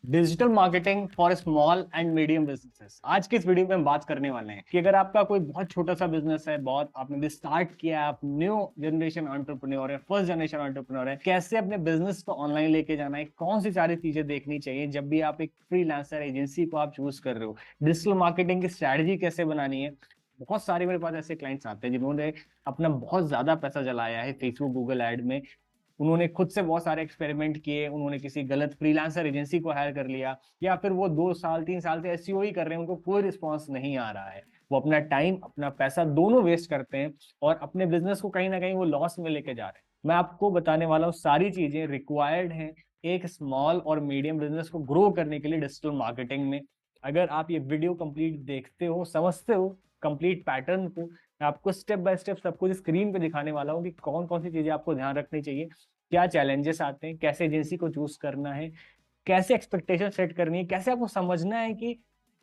Digital marketing for small and medium businesses. आज की इस वीडियो में हम बात करने वाले हैं कि अगर आपका कोई बहुत छोटा सा बिजनेस है, बहुत आपने भी स्टार्ट किया है, आप न्यू जनरेशन एंटरप्रेन्योर है, फर्स्ट जनरेशन एंटरप्रेन्योर है, कैसे अपने बिजनेस को ऑनलाइन लेके जाना है, कौन सी सारी चीजें देखनी चाहिए जब भी आप एक फ्रीलांसर एजेंसी को आप चूज कर रहे हो, डिजिटल मार्केटिंग की स्ट्रैटेजी कैसे बनानी है। बहुत सारे मेरे पास ऐसे क्लाइंट्स आते हैं जिन्होंने अपना बहुत ज्यादा पैसा जलाया है फेसबुक गूगल एड में। उन्होंने खुद से बहुत सारे एक्सपेरिमेंट किए, उन्होंने किसी गलत फ्रीलांसर एजेंसी को हायर कर लिया, या फिर वो 2 साल 3 साल से एसईओ ही कर रहे हैं, उनको कोई रिस्पॉन्स नहीं आ रहा है। वो अपना टाइम अपना पैसा दोनों वेस्ट करते हैं और अपने बिजनेस को कहीं ना कहीं वो लॉस में लेके जा रहे हैं। मैं आपको बताने वाला हूँ सारी चीजें रिक्वायर्ड हैं एक स्मॉल और मीडियम बिजनेस को ग्रो करने के लिए डिजिटल मार्केटिंग में। अगर आप ये वीडियो कंप्लीट देखते हो, समझते हो कंप्लीट पैटर्न को, मैं आपको स्टेप बाय स्टेप सब कुछ स्क्रीन पे दिखाने वाला हूँ कि कौन कौन सी चीजें आपको ध्यान रखनी चाहिए, क्या चैलेंजेस आते हैं, कैसे एजेंसी को चूज करना है, कैसे एक्सपेक्टेशन सेट करनी है, कैसे आपको समझना है कि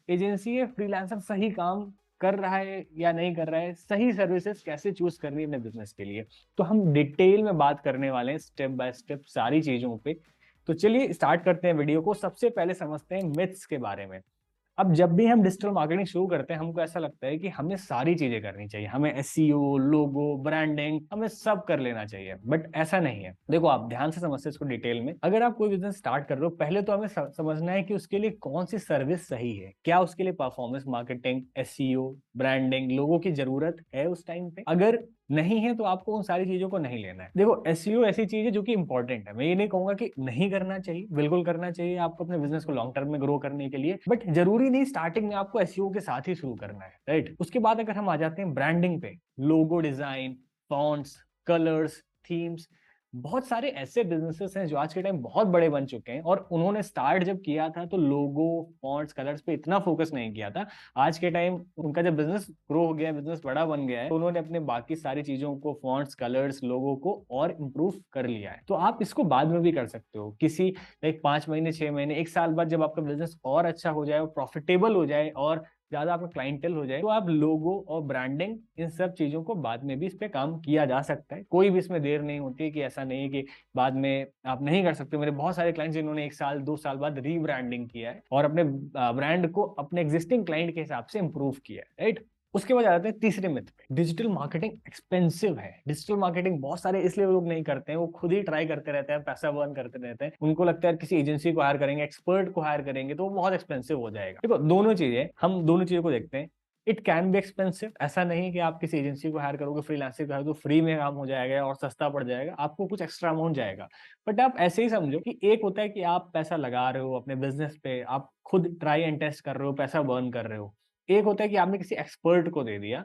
एजेंसी या फ्रीलांसर सही काम कर रहा है या नहीं कर रहा है, सही सर्विसेज कैसे चूज करनी है अपने बिजनेस के लिए। तो हम डिटेल में बात करने वाले हैं स्टेप बाय स्टेप सारी चीजों पे। तो चलिए स्टार्ट करते हैं वीडियो को। सबसे पहले समझते हैं मिथ्स के बारे में। अब जब भी हम डिजिटल मार्केटिंग शुरू करते हैं हमको ऐसा लगता है कि हमें सारी चीजें करनी चाहिए, हमें एसईओ, लोगो, ब्रांडिंग, हमें सब कर लेना चाहिए, बट ऐसा नहीं है। देखो, आप ध्यान से समझते हैं इसको डिटेल में। अगर आप कोई बिजनेस स्टार्ट कर रहे हो, पहले तो हमें समझना है कि उसके लिए कौन सी सर्विस सही है, क्या उसके लिए परफॉर्मेंस मार्केटिंग, एसईओ, ब्रांडिंग, लोगों की जरूरत है उस टाइम पे। अगर नहीं है तो आपको उन सारी चीजों को नहीं लेना है। देखो, एसईओ ऐसी चीज है जो कि इंपॉर्टेंट है, मैं ये नहीं कहूंगा कि नहीं करना चाहिए, बिल्कुल करना चाहिए आपको अपने बिजनेस को लॉन्ग टर्म में ग्रो करने के लिए, बट जरूरी नहीं स्टार्टिंग में आपको एसईओ के साथ ही शुरू करना है, राइट। उसके बाद अगर हम आ जाते हैं ब्रांडिंग पे, logo design, fonts, colours, themes. बहुत सारे ऐसे बिजनेसेस हैं जो आज के टाइम बहुत बड़े बन चुके हैं और उन्होंने स्टार्ट जब किया था तो लोगो, फॉन्ट्स, कलर्स पे इतना फोकस नहीं किया था। आज के टाइम उनका जब बिजनेस ग्रो हो गया है, बिजनेस बड़ा बन गया है, तो उन्होंने अपने बाकी सारी चीजों को, फॉन्ट्स, कलर्स, लोगो को और इम्प्रूव कर लिया है। तो आप इसको बाद में भी कर सकते हो, किसी लाइक 5 महीने, 6 महीने, 1 साल बाद जब आपका बिजनेस और अच्छा हो जाए और प्रॉफिटेबल हो जाए और ज्यादा आपका क्लाइंटेल हो जाए, तो आप लोगो और ब्रांडिंग, इन सब चीजों को बाद में भी इस पे काम किया जा सकता है। कोई भी इसमें देर नहीं होती है, कि ऐसा नहीं है कि बाद में आप नहीं कर सकते। मेरे बहुत सारे क्लाइंट्स जिन्होंने 1 साल 2 साल बाद रीब्रांडिंग किया है और अपने ब्रांड को अपने एग्जिस्टिंग क्लाइंट के हिसाब से इंप्रूव किया है, राइट। उसके बाद आ जाते हैं तीसरे मिथ पे, डिजिटल मार्केटिंग एक्सपेंसिव है। डिजिटल मार्केटिंग बहुत सारे इसलिए लोग नहीं करते हैं, वो खुद ही ट्राई करते रहते हैं, पैसा बर्न करते रहते हैं। उनको लगता है किसी एजेंसी को हायर करेंगे, एक्सपर्ट को हायर करेंगे तो वो बहुत एक्सपेंसिव हो जाएगा। देखो, दोनों चीजें, हम दोनों चीजों को देखते हैं। इट कैन बी एक्सपेंसिव, ऐसा नहीं कि आप किसी एजेंसी को हायर करोगे, फ्रीलांसर को हायर तो फ्री में काम हो जाएगा और सस्ता पड़ जाएगा, आपको कुछ एक्स्ट्रा अमाउंट जाएगा। बट आप ऐसे ही समझो कि एक होता है कि आप पैसा लगा रहे हो अपने बिजनेस पे, आप खुद ट्राई एंड टेस्ट कर रहे हो, पैसा बर्न कर रहे हो। एक होता है कि आपने किसी एक्सपर्ट को दे दिया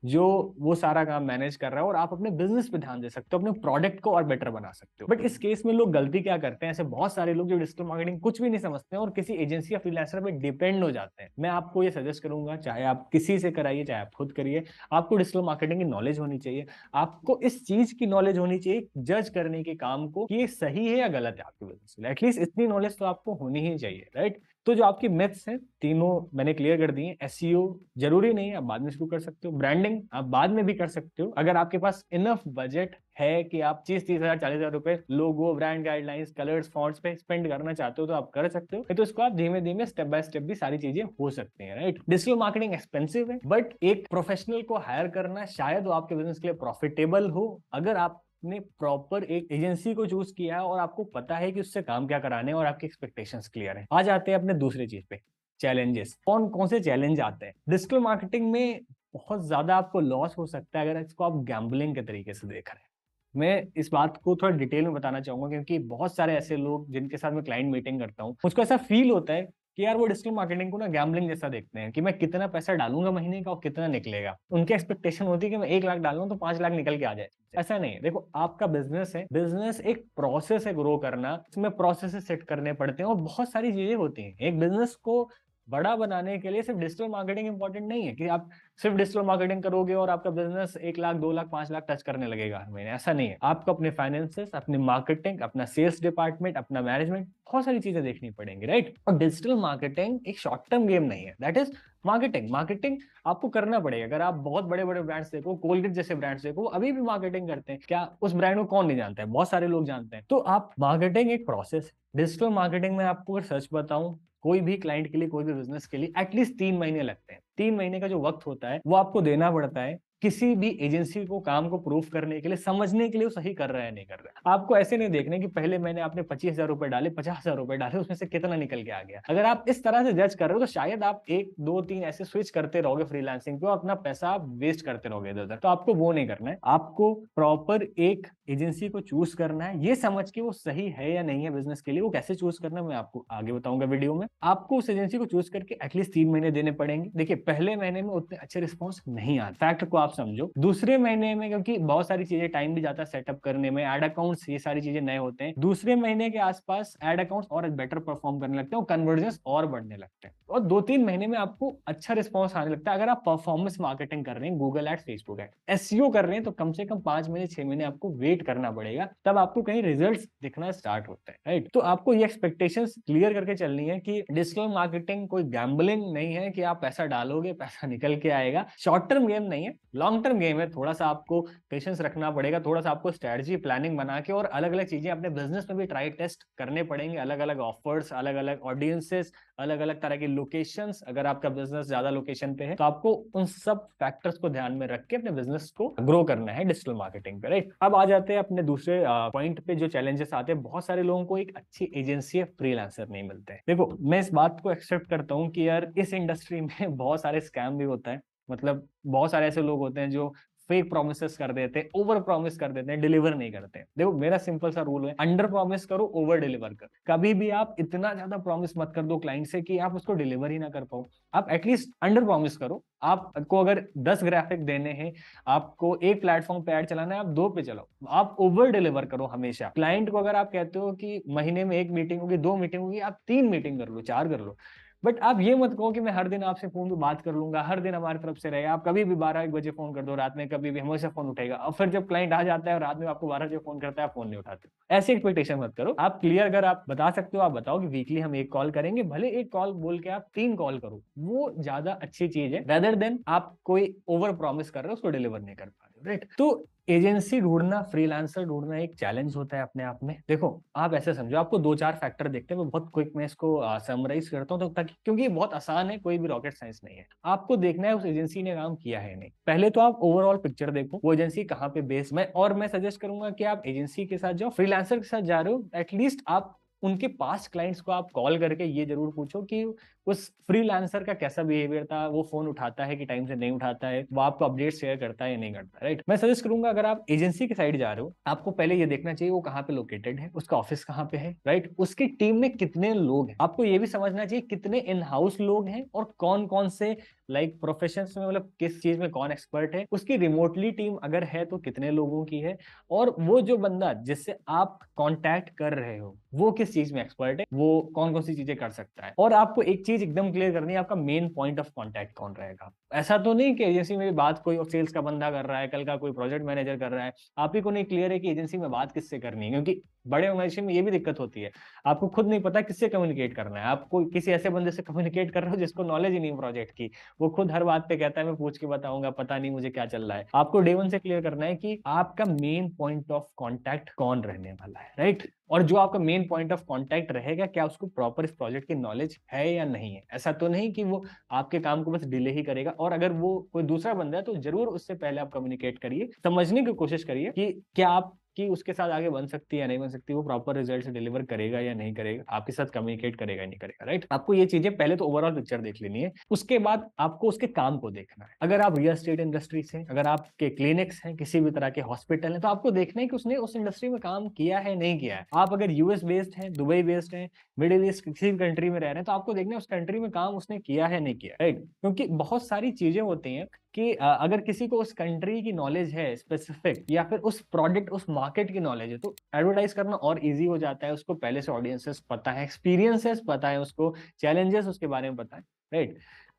जो वो सारा काम मैनेज कर रहा है और आप अपने बिजनेस पे ध्यान दे सकते हो, अपने प्रोडक्ट को और बेटर बना सकते हो। बट इस केस में लोग गलती क्या करते हैं, ऐसे बहुत सारे लोग जो डिजिटल मार्केटिंग कुछ भी नहीं समझते हैं और किसी एजेंसी या फ्रीलांसर पे डिपेंड हो जाते हैं। मैं आपको ये सजेस्ट करूंगा, चाहे आप किसी से कराइए, चाहे आप खुद करिए, आपको डिजिटल मार्केटिंग की नॉलेज होनी चाहिए। आपको इस चीज की नॉलेज होनी चाहिए, जज करने के काम को, कि ये सही है या गलत है आपके बिजनेस में। एटलीस्ट इतनी नॉलेज तो आपको होनी ही चाहिए, राइट। तो जो आपकी मिथ्स हैं तीनों मैंने क्लियर कर दी हैं। एसईओ जरूरी नहीं है, आप बाद में शुरू कर सकते हो। ब्रांडिंग आप बाद में भी कर सकते हो, अगर आपके पास इनफ बजट है कि आप 30,000 40,000 रुपए लोगो, ब्रांड गाइडलाइंस, कलर्स, फॉन्ट्स पे स्पेंड करना चाहते हो तो आप कर सकते हो। तो इसको आप धीमे धीमे स्टेप बाय स्टेप भी सारी चीजें हो सकती हैं, राइट। डिजिटल मार्केटिंग एक्सपेंसिव है, बट एक प्रोफेशनल को हायर करना शायद वो आपके बिजनेस के लिए प्रॉफिटेबल हो, अगर आप ने प्रॉपर एक एजेंसी को चूज किया है और आपको पता है कि उससे काम क्या कराने हैं और आपकी एक्सपेक्टेशंस क्लियर है। आ जाते हैं अपने दूसरी चीज पे, चैलेंजेस। कौन कौन से चैलेंज आते हैं डिजिटल मार्केटिंग में। बहुत ज्यादा आपको लॉस हो सकता है अगर इसको आप गैम्बलिंग के तरीके से देख रहे हैं। मैं इस बात को थोड़ा डिटेल में बताना चाहूंगा क्योंकि बहुत सारे ऐसे लोग जिनके साथ मैं क्लाइंट मीटिंग करता हूँ, मुझको ऐसा फील होता है कि यार वो डिजिटल मार्केटिंग को ना गैम्बलिंग जैसा देखते हैं, कि मैं कितना पैसा डालूंगा महीने का और कितना निकलेगा। उनकी एक्सपेक्टेशन होती है कि मैं 1 लाख डाल रहा हूँ तो 5 लाख निकल के आ जाए। ऐसा नहीं है। देखो, आपका बिजनेस है, बिजनेस एक प्रोसेस है ग्रो करना, इसमें प्रोसेस सेट करने पड़ते हैं और बहुत सारी चीजें होती हैं। एक बिजनेस को बड़ा बनाने के लिए सिर्फ डिजिटल मार्केटिंग इंपॉर्टेंट नहीं है कि आप सिर्फ डिजिटल मार्केटिंग करोगे और आपका बिजनेस 1 लाख 2 लाख 5 लाख टच करने लगेगा हर महीने। ऐसा नहीं है। आपको अपने फाइनेंसेस, अपनी मार्केटिंग, अपना सेल्स डिपार्टमेंट, अपना मैनेजमेंट, बहुत सारी चीजें देखनी पड़ेंगी, राइट। और डिजिटल मार्केटिंग एक शॉर्ट टर्म गेम नहीं है। That is marketing. मार्केटिंग आपको करना पड़ेगा। अगर आप बहुत बड़े बड़े ब्रांड्स देखो, कोलगेट जैसे ब्रांड्स देखो, अभी भी मार्केटिंग करते हैं। क्या उस ब्रांड को कौन नहीं जानता है? बहुत सारे लोग जानते हैं। तो आप मार्केटिंग एक प्रोसेस। डिजिटल मार्केटिंग में आपको अगर सच बताऊं, कोई भी क्लाइंट के लिए, कोई भी बिजनेस के लिए एटलीस्ट 3 महीने लगते हैं। 3 महीने का जो वक्त होता है वो आपको देना पड़ता है किसी भी एजेंसी को काम को प्रूफ करने के लिए, समझने के लिए वो सही कर रहा है नहीं कर रहा है। आपको ऐसे नहीं देखने कि पहले महीने आपने 25,000 रुपए डाले, 50,000 रुपए डाले, उसमें से कितना निकल के आ गया। अगर आप इस तरह से जज कर रहे हो तो शायद आप 1 2 3 ऐसे स्विच करते रहोगे फ्रीलांसिंग पे और अपना पैसा आप वेस्ट करते रहोगे इधर उधर। तो आपको वो नहीं करना है। आपको प्रॉपर एक एजेंसी को चूज करना है, ये समझ के वो सही है या नहीं है बिजनेस के लिए। वो कैसे चूज करना है मैं आपको आगे बताऊंगा वीडियो में। आपको उस एजेंसी को चूज करके एटलीस्ट 3 महीने देने पड़ेंगे। देखिए, पहले महीने में उतने अच्छे रिस्पॉन्स नहीं आते, फैक्ट को आप समझो। दूसरे महीने में, क्योंकि बहुत सारी चीजें टाइम भी जाता है सेटअप करने में, एड अकाउंट्स, ये सारी चीजें नए होते हैं। दूसरे महीने के आसपास एड अकाउंट्स और बेटर परफॉर्म करने लगते हैं और कन्वर्जन और बढ़ने लगते हैं। और 2 3 महीने में आपको अच्छा रिस्पॉन्स आने लगता है। अगर आप परफॉर्मेंस मार्केटिंग कर रहे हैं, Google ad, Facebook ad, SEO कर रहे हैं, तो कम से कम 5 महीने 6 महीने आपको वेट करना पड़ेगा, तब आपको कहीं रिजल्ट्स दिखना स्टार्ट होता है, राइट। तो आपको ये एक्सपेक्टेशंस क्लियर करके चलनी है कि डिजिटल मार्केटिंग कोई गैम्बलिंग नहीं है कि आप पैसा डालोगे पैसा निकल के आएगा। शॉर्ट टर्म गेम नहीं है, लॉन्ग टर्म गेम है। थोड़ा सा आपको पेशेंस रखना पड़ेगा, थोड़ा सा आपको स्ट्रेटजी प्लानिंग बना के और अलग अलग चीजें अपने बिजनेस में भी ट्राई टेस्ट करने पड़ेंगे। अलग अलग ऑफर्स, अलग अलग ऑडियंसेस, अलग अलग तरह की लोकेशंस। अगर आपका बिजनेस ज्यादा लोकेशन पे है तो आपको उन सब फैक्टर्स को ध्यान में रख के अपने बिजनेस को ग्रो करना है डिजिटल मार्केटिंग पे, राइट। अब आ जाते हैं अपने दूसरे पॉइंट पे जो चैलेंजेस आते हैं। बहुत सारे लोगों को एक अच्छी एजेंसी या फ्रीलांसर नहीं मिलते हैं। देखो, मैं इस बात को एक्सेप्ट करता हूँ कि यार इस इंडस्ट्री में बहुत सारे स्कैम भी होता है। मतलब बहुत सारे ऐसे लोग होते हैं जो फेक प्रोमिसेस कर देते हैं, ओवर प्रॉमिस कर देते हैं, डिलीवर नहीं करते हैं। देखो, मेरा सिंपल सा रूल है, अंडर प्रॉमिस करो, ओवर डिलीवर करो। कभी भी आप इतना ज्यादा प्रॉमिस मत कर दो क्लाइंट से कि आप उसको डिलीवर ही ना कर पाओ। आप एटलीस्ट अंडर प्रॉमिस करो। आपको अगर 10 ग्राफिक देने हैं, आपको एक प्लेटफॉर्म पे ऐड चलाना है, आप 2 पे चलाओ। आप ओवर डिलीवर करो हमेशा। क्लाइंट को अगर आप कहते हो कि महीने में 1 मीटिंग होगी, 2 मीटिंग होगी, आप 3 मीटिंग कर लो, 4 कर लो। बट आप ये मत कहो कि मैं हर दिन आपसे फोन पे बात कर लूंगा, हर दिन हमारी तरफ से रहेगा। आप कभी भी 12 1 बजे फोन कर दो, रात में कभी भी, हमेशा फोन उठेगा। और फिर जब क्लाइंट आ जाता है और रात में आपको 12 बजे फोन करता है, आप फोन नहीं उठाते। ऐसी एक्सपेक्टेशन मत करो। आप क्लियर, अगर आप बता सकते हो आप बताओ कि वीकली हम 1 कॉल करेंगे। भले 1 कॉल बोल के आप 3 कॉल करो, वो ज्यादा अच्छी चीज है रेदर देन आप कोई ओवर प्रॉमिस कर रहे हो, उसको डिलीवर नहीं कर पा रहे हो, राइट। तो एजेंसी ढूंढना, फ्रीलांसर ढूंढना एक चैलेंज होता है अपने आप में। देखो, आप ऐसे समझो, आपको 2 4 फैक्टर देखते हैं। मैं बहुत क्विक में इसको समराइज करता हूँ तो ताकि, क्योंकि ये बहुत आसान है, कोई भी रॉकेट साइंस नहीं है। आपको देखना है उस एजेंसी ने काम किया है नहीं। पहले तो आप ओवरऑल पिक्चर देखो, वो एजेंसी कहाँ पे बेस्ड। मैं सजेस्ट करूंगा कि आप एजेंसी के साथ जाओ, फ्रीलांसर के साथ जा रहे हो, एटलीस्ट आप उनके पास क्लाइंट्स को आप कॉल करके ये जरूर पूछो कि उस फ्रीलांसर का कैसा बिहेवियर था, वो फोन उठाता है कि टाइम से नहीं उठाता है, वो आपको अपडेट शेयर करता है या नहीं करता, राइट। मैं सजेस्ट करूंगा, अगर आप एजेंसी के साइड जा रहे हो, आपको पहले ये देखना चाहिए वो कहाँ पे लोकेटेड है, उसका ऑफिस कहाँ पे है, राइट। उसकी टीम में कितने लोग हैं। आपको ये भी समझना चाहिए कितने इन हाउस लोग हैं और कौन कौन से प्रोफेशंस में, मतलब किस चीज में कौन एक्सपर्ट है। उसकी रिमोटली टीम अगर है तो कितने लोगों की है। और वो जो बंदा जिससे आप कांटेक्ट कर रहे हो, वो किस चीज में एक्सपर्ट है, वो कौन कौन सी चीजें कर सकता है। और आपको एक चीज एकदम क्लियर करनी है, आपका मेन पॉइंट ऑफ कांटेक्ट कौन रहेगा। ऐसा तो नहीं कि एजेंसी में बात कोई सेल्स का बंदा कर रहा है, कल का कोई प्रोजेक्ट मैनेजर कर रहा है, आप ही को नहीं क्लियर है कि एजेंसी में बात किससे करनी है। क्योंकि बड़े ऑर्गेनाइजेशन में ये भी दिक्कत होती है, आपको खुद नहीं पता किससे कम्युनिकेट करना है। आपको किसी ऐसे बंदे से कम्युनिकेट कर रहे हो जिसको नॉलेज ही नहीं प्रोजेक्ट की, वो खुद हर बात पे कहता है मैं पूछ के बताऊंगा, पता नहीं मुझे क्या चल रहा है। आपको डे 1 से क्लियर करना है कि आपका मेन पॉइंट ऑफ कांटेक्ट कौन रहने वाला है, राइट। और जो आपका मेन पॉइंट ऑफ कांटेक्ट रहेगा, क्या उसको प्रॉपर इस प्रोजेक्ट की नॉलेज है या नहीं है। ऐसा तो नहीं कि वो आपके काम को बस डिले ही करेगा। और अगर वो कोई दूसरा बंदा है तो जरूर उससे पहले आप कम्युनिकेट करिए, समझने की कोशिश करिए कि क्या आप कि उसके साथ आगे बन सकती है या नहीं बन सकती, वो प्रॉपर रिजल्ट डिलीवर करेगा या नहीं करेगा, आपके साथ कम्युनिकेट करेगा या नहीं करेगा, राइट। आपको ये चीजें पहले तो ओवरऑल पिक्चर देख लेनी है, उसके बाद आपको उसके काम को देखना है। अगर आप रियल एस्टेट इंडस्ट्री से, अगर आपके क्लिनिक्स हैं, किसी भी तरह के हॉस्पिटल है, तो आपको देखना है कि उसने उस इंडस्ट्री में काम किया है नहीं किया है। आप अगर यूएस बेस्ड है, दुबई बेस्ड है, मिडिल ईस्ट किसी भी कंट्री में रह रहे हैं, तो आपको देखना है उस कंट्री में काम उसने किया है नहीं किया, राइट। क्योंकि बहुत सारी चीजें होती हैं कि अगर किसी को उस कंट्री की नॉलेज है स्पेसिफिक, या फिर उस प्रोडक्ट उस मार्केट की नॉलेज है, तो एडवर्टाइज करना और इजी हो जाता है। उसको पहले से ऑडियंसेस पता है, एक्सपीरियंसेस पता है, उसको चैलेंजेस उसके बारे में पता है, राइट।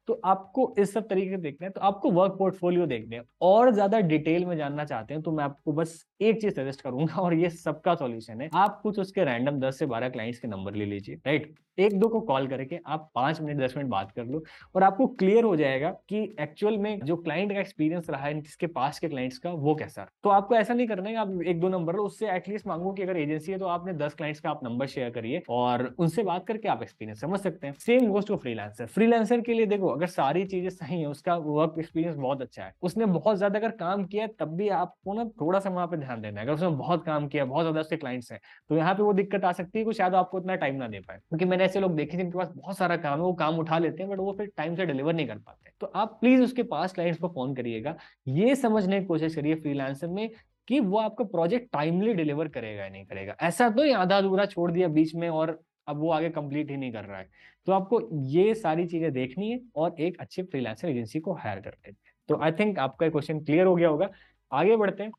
तो आपको इस सब तरीके से देखना है, तो आपको वर्क पोर्टफोलियो देखने हैं। और ज्यादा डिटेल में जानना चाहते हैं तो मैं आपको बस एक चीज सजेस्ट करूंगा, और ये सबका सॉल्यूशन है। आप कुछ उसके रैंडम 10 से 12 क्लाइंट्स के नंबर ले लीजिए, राइट। एक दो को कॉल करके आप 5 मिनट 10 मिनट बात कर लो, और आपको क्लियर हो जाएगा कि एक्चुअल में जो क्लाइंट का एक्सपीरियंस रहा है इसके पास के क्लाइंट्स का, वो कैसा है। तो आपको ऐसा नहीं करना है आप एक दो नंबर लो, उससे एटलीस्ट मांगो कि अगर एजेंसी है तो आपने 10 क्लाइंट्स का आप नंबर शेयर करिए, और उनसे बात करके आप एक्सपीरियंस समझ सकते हैं। Same goes to freelancer. Freelancer के लिए देखो, अगर सारी चीजें सही है, उसका वर्क एक्सपीरियंस बहुत अच्छा है, उसने बहुत ज्यादा अगर काम किया है, तब भी आपको ना थोड़ा सा वहां पे ध्यान देना है। अगर उसने बहुत काम किया, बहुत ज्यादा उसके क्लाइंट्स हैं, तो यहाँ पे वो दिक्कत आ सकती है कि शायद आपको इतना टाइम ना दे पाए। क्योंकि मैंने ऐसे लोग देखे जिनके पास बहुत सारा काम है, वो काम उठा लेते हैं, बट वो फिर टाइम से डिलीवर नहीं कर पाते। तो आप प्लीज उसके पास क्लाइंट्स को फोन करिएगा, ये समझने की कोशिश करिए फ्रीलांसर में कि वो आपका प्रोजेक्ट टाइमली डिलीवर करेगा या नहीं करेगा। ऐसा तो नहीं आधा अधूरा छोड़ दिया बीच में और अब वो आगे कंप्लीट ही नहीं कर रहा है। तो आपको ये सारी चीजें देखनी है और एक अच्छी फ्रीलांसर एजेंसी को हायर करते हैं। तो आई थिंक आपका क्वेश्चन क्लियर हो गया होगा। आगे बढ़ते हैं।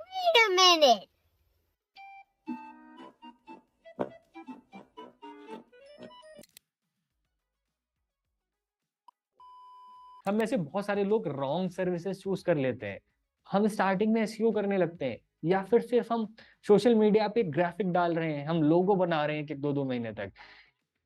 Wait a minute. हम में से बहुत सारे लोग रॉन्ग सर्विसेज चूज कर लेते हैं। हम स्टार्टिंग में एसईओ करने लगते हैं, या फिर सिर्फ हम सोशल मीडिया पे ग्राफिक डाल रहे हैं, हम लोगो बना रहे हैं कि 2-2 महीने तक।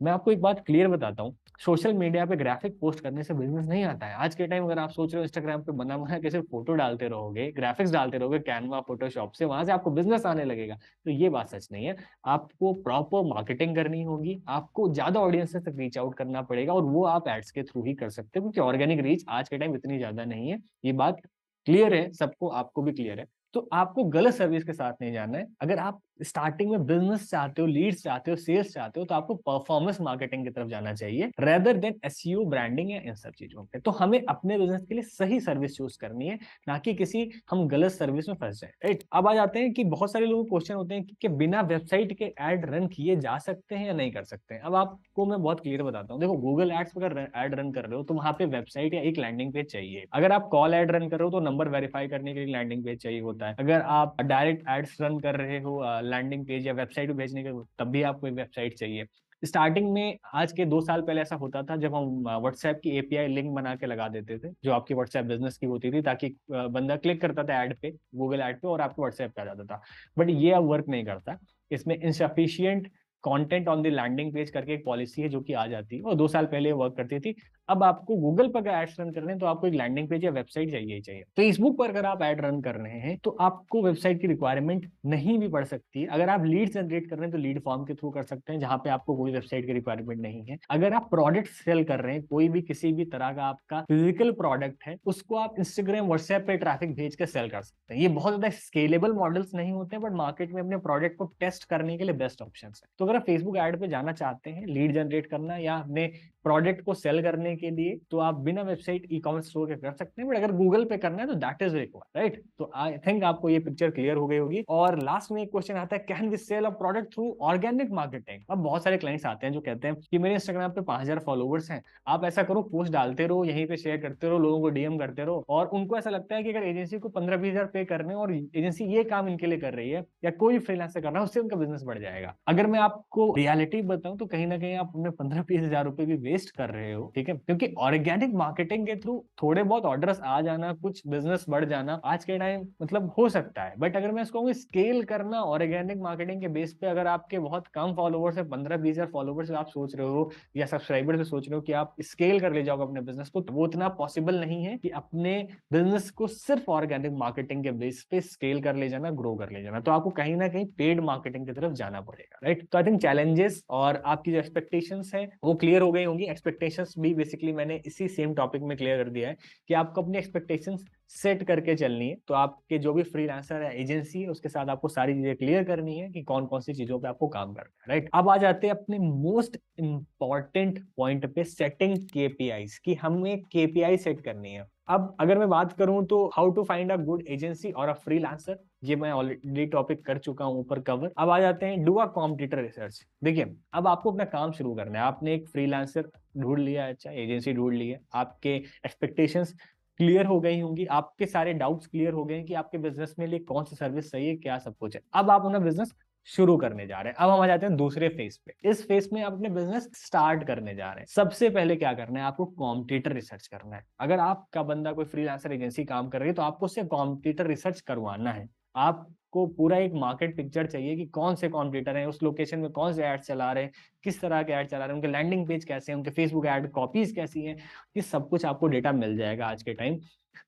मैं आपको एक बात क्लियर बताता हूँ, सोशल मीडिया पे ग्राफिक पोस्ट करने से बिजनेस नहीं आता है। आज के टाइम अगर आप सोच रहे हो इंस्टाग्राम पे बना बना के सिर्फ फोटो डालते रहोगे, ग्राफिक्स डालते रहोगे कैनवा फोटोशॉप से, वहां से आपको बिजनेस आने लगेगा, तो ये बात सच नहीं है। आपको प्रॉपर मार्केटिंग करनी होगी, आपको ज्यादा ऑडियंस तक रीच आउट करना पड़ेगा, और वो आप एड्स के थ्रू ही कर सकते हो, क्योंकि ऑर्गेनिक रीच आज के टाइम इतनी ज्यादा नहीं है। ये बात क्लियर है सबको, आपको भी क्लियर है। तो आपको गलत सर्विस के साथ नहीं जाना है। अगर आप स्टार्टिंग में बिजनेस चाहते हो, लीड्स चाहते हो, सेल्स चाहते हो, तो आपको परफॉर्मेंस मार्केटिंग की तरफ जाना चाहिए, रेदर देन एसईओ, ब्रांडिंग या इन सब चीजों पे। तो हमें अपने बिजनेस के लिए सही सर्विस चूज करनी है, ना कि किसी हम गलत सर्विस में फंस जाए, राइट। अब आ जाते हैं कि बहुत सारे लोगों को क्वेश्चन होते हैं कि बिना वेबसाइट के एड रन किए जा सकते हैं या नहीं कर सकते हैं। अब आपको मैं बहुत क्लियर बताता हूँ। देखो, गूगल एड्स पर अगर एड रन कर रहे हो तो वहां पे वेबसाइट या एक लैंडिंग पेज चाहिए। अगर आप कॉल एड रन कर रहे हो तो नंबर वेरीफाई करने के लिए लैंडिंग पेज चाहिए होता है। अगर आप डायरेक्ट एड्स रन कर रहे हो लैंडिंग पेज या वेबसाइट पे भेजने के, तब भी आपको एक वेबसाइट चाहिए। स्टार्टिंग में आज के 2 साल पहले ऐसा होता था, जब हम व्हाट्सएप की एपीआई लिंक बना के लगा देते थे, जो आपकी व्हाट्सएप बिजनेस की होती थी, ताकि बंदा क्लिक करता था ऐड पे, गूगल ऐड पे, और आपको व्हाट्सएप पे आ जाता था। बट ये अब वर्क नहीं करता। इसमें insufficient content on the landing page करके एक पॉलिसी है जो कि आ जाती है, और 2 साल पहले वर्क करती थी। अब आपको गूगल पर अगर एड्स रन करने हैं तो आपको एक लैंडिंग पेज या वेबसाइट चाहिए ही चाहिए। फेसबुक पर अगर आप एड रन कर रहे हैं तो आपको वेबसाइट की रिक्वायरमेंट नहीं भी पड़ सकती है। अगर आप लीड जनरेट कर रहे हैं तो लीड फॉर्म के थ्रू कर सकते हैं, जहां पे आपको कोई वेबसाइट की रिक्वायरमेंट नहीं है। अगर आप प्रोडक्ट सेल कर रहे हैं, कोई भी किसी भी तरह का आपका फिजिकल प्रोडक्ट है, उसको आप इंस्टाग्राम व्हाट्सएप पे ट्रैफिक भेज के सेल कर सकते हैं। ये बहुत ज्यादा स्केलेबल मॉडल्स नहीं होते, बट मार्केट में अपने प्रोडक्ट को टेस्ट करने के लिए बेस्ट ऑप्शन है। तो अगर आप फेसबुक एड पे जाना चाहते हैं लीड जनरेट करना या अपने प्रोडक्ट को सेल करने के लिए, तो आप बिना वेबसाइट ई कॉमर्स स्टोर के कर सकते हैं। बट अगर गूगल पे करना है तो दैट इज रिक्वायर्ड, राइट। तो आई थिंक आपको ये पिक्चर क्लियर हो गई होगी। और लास्ट में एक क्वेश्चन आता है, can we sell a product through organic marketing. अब बहुत सारे क्लाइंट्स आते हैं जो कहते हैं कि मेरे इंस्टाग्राम पे 5,000 फॉलोवर्स हैं, आप ऐसा करो पोस्ट डालते रहो, यहीं पे शेयर करते रहो, लोगों को डीएम करते रहो। और उनको ऐसा लगता है कि अगर एजेंसी को 15-20 हजार पे करने हैं और एजेंसी ये काम इनके लिए कर रही है, या कोई फ्रीलांसर कर रहा है, उससे उनका बिजनेस बढ़ जाएगा। अगर मैं आपको रियलिटी बताऊं तो कहीं ना कहीं आप अपने 15-20 हजार रुपए भी वेस्ट कर रहे हो, ठीक है। क्योंकि ऑर्गेनिक मार्केटिंग के थ्रू थोड़े बहुत ऑर्डर्स आ जाना, कुछ बिजनेस बढ़ जाना आज के टाइम मतलब हो सकता है। बट अगर मैं इसको स्केल करना ऑर्गेनिक मार्केटिंग के बेस पे, अगर आपके बहुत कम फॉलोवर्स है, 15-20 हजार फॉलोवर्स आप सोच रहे हो या सब्सक्राइबर से सोच रहे हो कि आप स्केल कर ले जाओगे अपने बिजनेस को, तो वो इतना पॉसिबल नहीं है कि अपने बिजनेस को सिर्फ ऑर्गेनिक मार्केटिंग के बेस पे स्केल कर ले जाना, ग्रो कर ले जाना। तो आपको कहीं ना कहीं पेड मार्केटिंग की तरफ जाना पड़ेगा, राइट। तो आई थिंक चैलेंजेस और आपकी जो एक्सपेक्टेशंस है वो क्लियर हो गई होंगी। एक्सपेक्टेशंस भी बेसिकली मैंने इसी सेम टॉपिक में क्लियर कर दिया है कि आपको अपनी एक्सपेक्टेशंस सेट करके चलनी है। तो आपके जो भी फ्रीलांसर है, एजेंसी है, उसके साथ आपको सारी चीजें क्लियर करनी है कि कौन कौन सी चीजों पे आपको काम करना है, राइट। अब आ जाते हैं अपने मोस्ट इंपॉर्टेंट पॉइंट पे, सेटिंग केपीआईज, कि हमें केपीआई सेट करनी है। अब अगर मैं बात करूं तो how to find a good agency और अ फ्रीलांसर, ये मैं ऑलरेडी टॉपिक कर चुका हूं ऊपर कवर। अब आ जाते हैं डू अ कॉम्पिटिटर रिसर्च। देखिए, अब आपको अपना काम शुरू करना है। आपने एक फ्रीलांसर ढूंढ लिया, अच्छा एजेंसी ढूंढ ली है, आपके एक्सपेक्टेशंस क्लियर हो गई होंगी, आपके सारे डाउट्स क्लियर हो गए हैं कि आपके बिजनेस में लिए कौन सी सर्विस सही है, क्या सब कुछ है। अब आप अपना बिजनेस शुरू करने जा रहे हैं। अब हम आ जाते हैं दूसरे फेज पे। इस फेज में आप अपने बिजनेस स्टार्ट करने जा रहे हैं। सबसे पहले क्या करना है, आपको कॉम्पिटिटर रिसर्च करना है। अगर आपका बंदा कोई फ्रीलांसर एजेंसी काम कर रही है तो आपको उससे कॉम्पिटिटर रिसर्च करवाना है। आपको पूरा एक मार्केट पिक्चर चाहिए कि कौन से कॉम्पिटिटर हैं, उस लोकेशन में कौन से ऐड चला रहे हैं, किस तरह के ऐड चला रहे हैं, उनके लैंडिंग पेज कैसे हैं, उनके फेसबुक ऐड कॉपीज कैसी हैं। ये सब कुछ आपको डेटा मिल जाएगा आज के टाइम।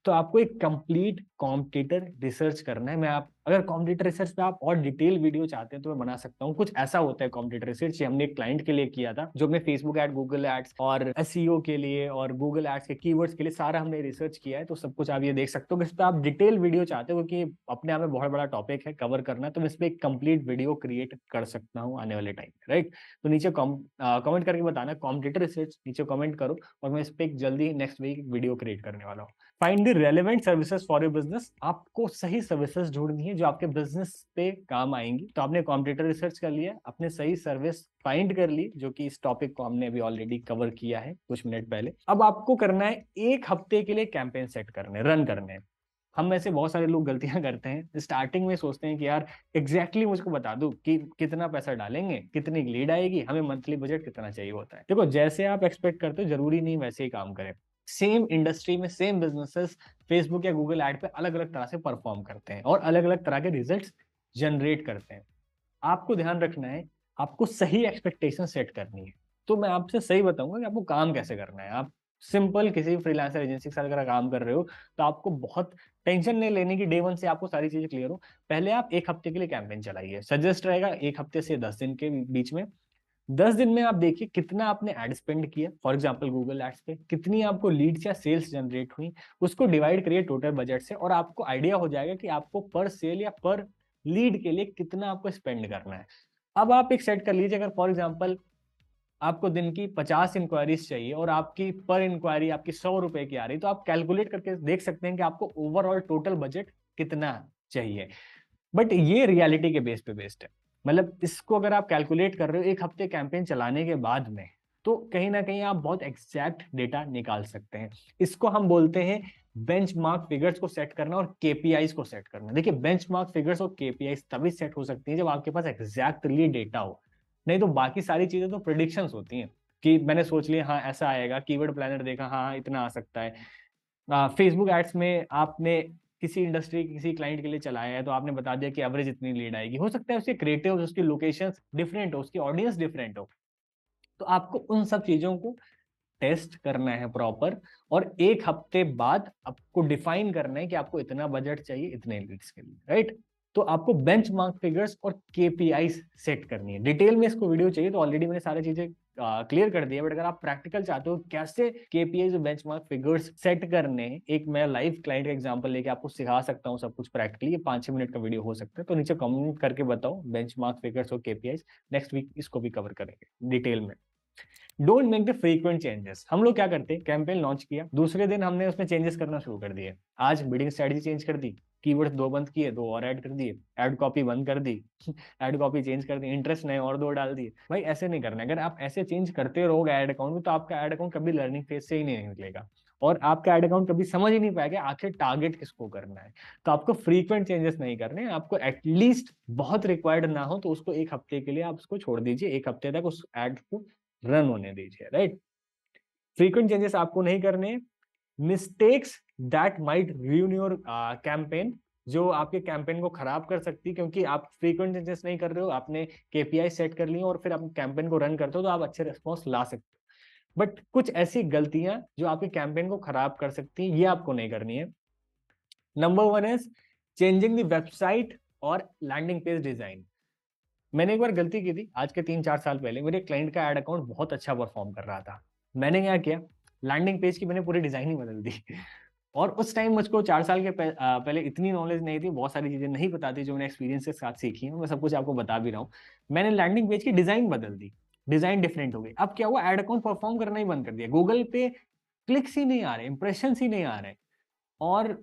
तो आपको एक कंप्लीट कॉम्पिटिटर रिसर्च करना है। मैं आप अगर कॉम्पिटिटर रिसर्च पे आप और डिटेल वीडियो चाहते हैं तो मैं बना सकता हूँ। कुछ ऐसा होता है कॉम्पिटिटर रिसर्च, ये हमने एक क्लाइंट के लिए किया था, जो हमने फेसबुक एड, गूगल एड्स और एसईओ के लिए और गूगल एड्स के कीवर्ड्स के लिए सारा हमने रिसर्च किया है। तो सब कुछ आप ये देख सकते हो। इस पर आप डिटेल वीडियो चाहते हो क्योंकि अपने आप में बहुत बड़ा टॉपिक है कवर करना, तो मैं इस पर एक कंप्लीट वीडियो क्रिएट कर सकता हूँ आने वाले टाइम में, राइट। तो नीचे कमेंट करके बताना कॉम्पिटिटर रिसर्च, नीचे कमेंट करो और मैं इस पर एक जल्दी नेक्स्ट वीक वीडियो क्रिएट करने वाला हूँ। Find the relevant services for your business. आपको सही सर्विसेज ढूंढनी है जो आपके बिजनेस पे काम आएंगी। तो आपने कॉम्पिटिटर रिसर्च कर लिया, अपने सही सर्विस फाइंड कर ली, जो कि इस टॉपिक को हमने अभी ऑलरेडी कवर किया है कुछ मिनट पहले। अब आपको करना है 1 हफ्ते के लिए कैंपेन सेट करने, रन करने हैं। हम में से बहुत सारे लोग गलतियां करते हैं, स्टार्टिंग में सोचते हैं कि यार एग्जैक्टली मुझको बता दो कि कितना पैसा डालेंगे, कितनी लीड आएगी, हमें मंथली बजट कितना चाहिए होता है। देखो, जैसे आप एक्सपेक्ट करते हो जरूरी नहीं वैसे ही काम करें। सेम इंडस्ट्री में सेम बिजनेसेस फेसबुक या गूगल ऐड पे अलग अलग तरह से परफॉर्म करते हैं और अलग अलग तरह के रिजल्ट्स जनरेट करते हैं। आपको ध्यान रखना है, आपको सही एक्सपेक्टेशन सेट करनी है। तो मैं आपसे सही बताऊंगा कि आपको काम कैसे करना है। आप सिंपल किसी फ्रीलांसर एजेंसी के साथ अगर काम कर रहे हो तो आपको बहुत टेंशन नहीं लेने की। डे वन से आपको सारी चीजें क्लियर हो। पहले आप 1 हफ्ते के लिए कैंपेन चलाइए। सजेस्ट रहेगा 1 हफ्ते से 10 दिन के बीच में। 10 दिन में आप देखिए कितना आपने एड स्पेंड किया, फॉर एग्जांपल गूगल एड्स पे कितनी आपको लीड्स या सेल्स जनरेट हुई, उसको डिवाइड करिए टोटल बजट से और आपको आइडिया हो जाएगा कि आपको पर सेल या पर लीड के लिए कितना आपको स्पेंड करना है। अब आप एक सेट कर लीजिए, अगर फॉर एग्जांपल आपको दिन की 50 इंक्वायरीज चाहिए और आपकी पर इंक्वायरी आपकी 100 रुपए की आ रही, तो आप कैलकुलेट करके देख सकते हैं कि आपको ओवरऑल टोटल बजट कितना चाहिए। बट ये रियलिटी के बेस पे बेस्ड है। मतलब इसको अगर आप कैलकुलेट कर रहे हो 1 हफ्ते कैंपेन चलाने के बाद में, तो कहीं ना कहीं आप बहुत एग्जैक्ट डेटा निकाल सकते हैं। इसको हम बोलते हैं बेंचमार्क फिगर्स को सेट करना और केपीआईज को सेट करना। देखिए, बेंचमार्क फिगर्स और केपीआईज तभी सेट हो सकती है जब आपके पास एग्जैक्टली डेटा हो। नहीं तो बाकी सारी चीजें तो प्रिडिक्शंस होती हैं कि मैंने सोच लिया हाँ ऐसा आएगा, कीवर्ड प्लानर देखा हाँ इतना आ सकता है। फेसबुक एड्स में आपने किसी इंडस्ट्री किसी क्लाइंट के लिए चलाया है तो आपने बता दिया कि एवरेज इतनी लीड आएगी। हो सकता है उसके क्रिएटिव, उसकी लोकेशन डिफरेंट हो, उसकी ऑडियंस डिफरेंट हो। तो आपको उन सब चीजों को टेस्ट करना है प्रॉपर, और 1 हफ्ते बाद आपको डिफाइन करना है कि आपको इतना बजट चाहिए इतने लीड्स के लिए, राइट। तो आपको बेंचमार्क फिगर्स और केपीआई सेट करनी है। डिटेल में इसको वीडियो चाहिए तो ऑलरेडी मैंने सारी चीजें क्लियर कर दिया। बट अगर आप प्रैक्टिकल चाहते हो कैसे केपीआई और बेंचमार्क फिगर्स सेट करने, एक मैं लाइव क्लाइंट का एग्जांपल लेके आपको सिखा सकता हूँ सब कुछ प्रैक्टिकली। ये 5-6 मिनट का वीडियो हो सकता है, तो नीचे कमेंट करके बताओ बेंचमार्क फिगर्स और केपीआई। नेक्स्ट वीक इसको भी कवर करेंगे डिटेल में। Don't make the frequent changes. हम लोग क्या करते हैं, कैंपेन लॉन्च किया, दूसरे दिन हमने उसमें चेंजेस करना शुरू कर दिए। आज बिडिंग स्ट्रेटजी चेंज कर दी, कीवर्ड्स 2 बंद किए, 2 और ऐड कर दिए, ऐड कॉपी बंद कर दी, ऐड कॉपी चेंज कर दी, इंटरेस्ट नए और 2 डाल दिए। भाई ऐसे नहीं करना है। अगर आप ऐसे चेंज करते रहोगे ऐड अकाउंट में तो आपका ऐड अकाउंट कभी लर्निंग फेज से ही नहीं निकलेगा और आपका ऐड अकाउंट कभी समझ ही नहीं पाएगा आखिर टारगेट किसको करना है। तो आपको फ्रीक्वेंट चेंजेस नहीं करने, आपको एटलीस्ट बहुत रिक्वायर्ड ना हो तो उसको 1 हफ्ते के लिए आप उसको छोड़ दीजिए। 1 हफ्ते तक उस एड को रन होने दीजिए, राइट। फ्रीक्वेंट चेंजेस आपको नहीं करने। Mistakes that might ruin your campaign, जो आपके कैंपेन को खराब कर सकती है, क्योंकि आप फ्रीक्वेंट चेंजेस नहीं कर रहे हो, आपने केपीआई सेट कर ली और फिर आप कैंपेन को रन करते हो तो आप अच्छे रिस्पॉन्स ला सकते हो। बट कुछ ऐसी गलतियां जो आपके कैंपेन को खराब कर सकती है, ये आपको नहीं करनी है। Number 1 is changing the website और लैंडिंग पेज डिजाइन। मैंने एक बार गलती की थी आज के 3-4 साल पहले। मेरे क्लाइंट का एड अकाउंट बहुत अच्छा परफॉर्म कर रहा था। मैंने क्या किया, लैंडिंग पेज की मैंने पूरी डिजाइन ही बदल दी। और उस टाइम मुझको 4 साल के पहले इतनी नॉलेज नहीं थी, बहुत सारी चीजें नहीं पता थी जो मैंने एक्सपीरियंस के साथ सीखी है। मैं सब कुछ आपको बता भी रहा हूँ। मैंने लैंडिंग पेज की डिजाइन बदल दी, डिजाइन डिफरेंट हो गई। अब क्या हुआ, एड अकाउंट परफॉर्म करना ही बंद कर दिया। गूगल पे क्लिक्स ही नहीं आ रहे, इंप्रेशन ही नहीं आ रहे। और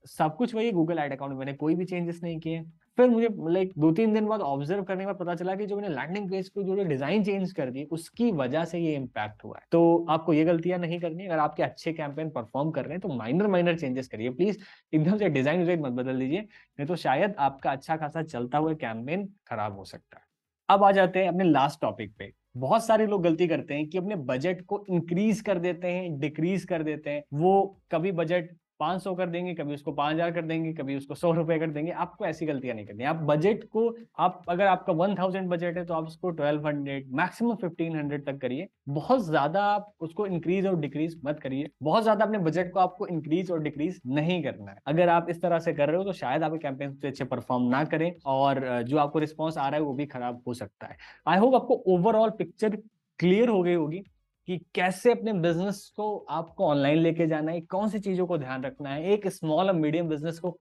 सब कुछ वही गूगल एड अकाउंट में मैंने कोई भी चेंजेस नहीं किए। फिर मुझे लाइक 2-3 दिन बाद ऑब्जर्व करने के बाद पता चला कि जो मैंने लैंडिंग पेज को जो डिजाइन चेंज कर दी उसकी वजह से ये इम्पैक्ट हुआ है। तो आपको ये गलतियां नहीं करनी। अगर आपके अच्छे कैंपेन परफॉर्म कर रहे हैं तो माइनर माइनर चेंजेस करिए प्लीज। एकदम से डिजाइन मत बदल दीजिए, नहीं तो शायद आपका अच्छा खासा चलता हुआ कैंपेन खराब हो सकता है। अब आ जाते हैं अपने लास्ट टॉपिक पे। बहुत सारे लोग गलती करते हैं कि अपने बजट को इंक्रीज कर देते हैं, डिक्रीज कर देते हैं। वो कभी बजट 500 कर देंगे, कभी उसको 5000 कर देंगे, कभी उसको 100 रुपए कर देंगे। आपको ऐसी गलतियां नहीं करनी। आप बजट को, आप अगर आपका 1000 बजट है तो आप उसको 1200 मैक्सिमम 1500 तक करिए। बहुत ज्यादा आप उसको इंक्रीज और डिक्रीज मत करिए। बहुत ज्यादा अपने बजट को आपको इंक्रीज और डिक्रीज नहीं करना है। अगर आप इस तरह से कर रहे हो तो शायद आपके कैंपेन से अच्छे परफॉर्म ना करें और जो आपको रिस्पॉन्स आ रहा है वो भी खराब हो सकता है। आई होप आपको ओवरऑल पिक्चर क्लियर हो गई होगी कि कैसे अपने बिजनेस को आपको ऑनलाइन लेके जाना है, कौन सी चीजों को ध्यान रखना है, एक स्मॉल और मीडियम बिजनेस को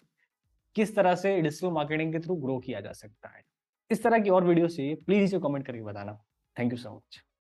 किस तरह से डिजिटल मार्केटिंग के थ्रू ग्रो किया जा सकता है। इस तरह की और वीडियो चाहिए प्लीज इसे कमेंट करके बताना। Thank you so much.